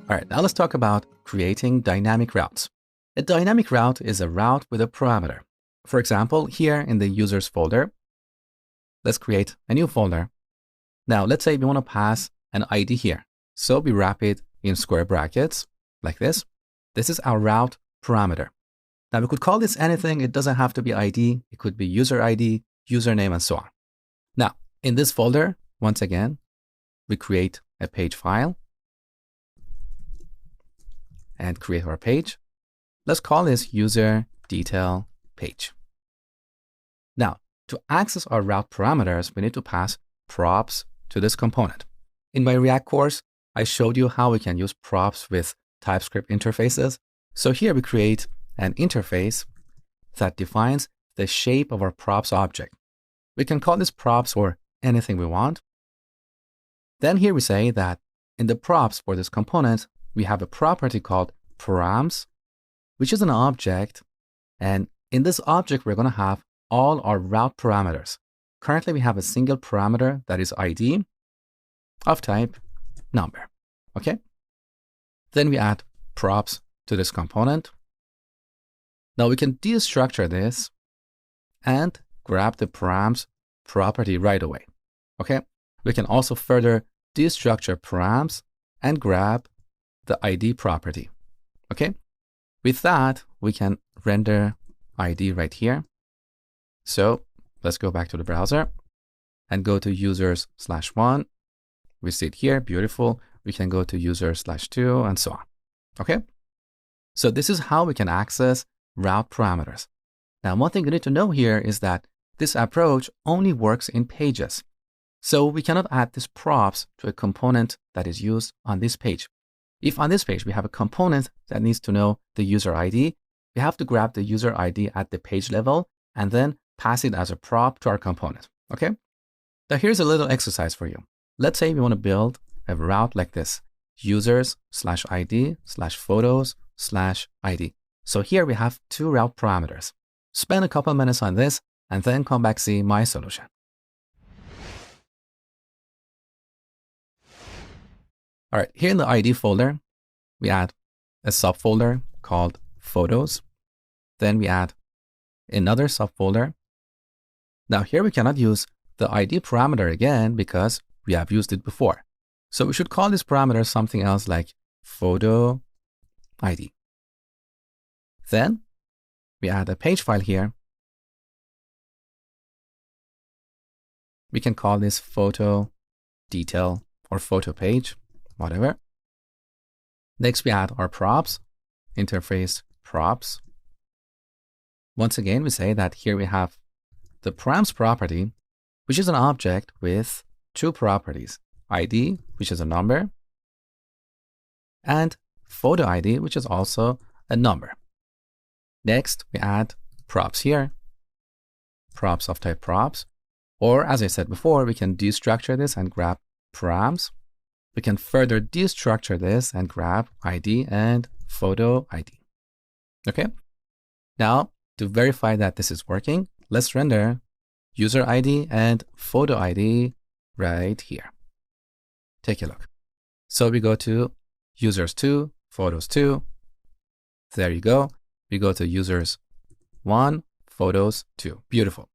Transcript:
All right, now let's talk about creating dynamic routes. A dynamic route is a route with a parameter. For example, here in the users folder, let's create a new folder. Now, let's say we want to pass an ID here. So we wrap it in square brackets like this. This is our route parameter. Now, we could call this anything. It doesn't have to be ID. It could be user ID, username, and so on. Now, in this folder, once again, we create a page file and create our page. Let's call this user detail page. Now, to access our route parameters, we need to pass props to this component. In my React course, I showed you how we can use props with TypeScript interfaces. So here we create an interface that defines the shape of our props object. We can call this props or anything we want. Then here we say that in the props for this component, we have a property called params, which is an object. And in this object, we're going to have all our route parameters. Currently, we have a single parameter that is ID of type number. Okay. Then we add props to this component. Now we can destructure this and grab the params property right away. Okay. We can also further destructure params and grab the ID property. Okay. With that, we can render ID right here. So let's go back to the browser and go to users/1. We see it here, beautiful. We can go to users/2 and so on. Okay. So this is how we can access route parameters. Now, one thing you need to know here is that this approach only works in pages. So we cannot add this props to a component that is used on this page. If on this page we have a component that needs to know the user ID, we have to grab the user ID at the page level and then pass it as a prop to our component. Okay. Now here's a little exercise for you. Let's say we want to build a route like this, users/ID/photos/ID. So here we have two route parameters. Spend a couple minutes on this and then come back see my solution. All right, here in the ID folder, we add a subfolder called photos. Then we add another subfolder. Now here we cannot use the ID parameter again because we have used it before. So we should call this parameter something else like photo ID. Then we add a page file here. We can call this photo detail or photo page, whatever. Next, we add our props, interface props. Once again, we say that here we have the params property, which is an object with two properties, ID, which is a number, and photo ID, which is also a number. Next, we add props here, props of type props, or as I said before, we can destructure this and grab params. We can further destructure this and grab ID and photo ID. Okay. Now, to verify that this is working, let's render user ID and photo ID right here. Take a look. So we go to users2, photos2. There you go. We go to users1, photos2. Beautiful.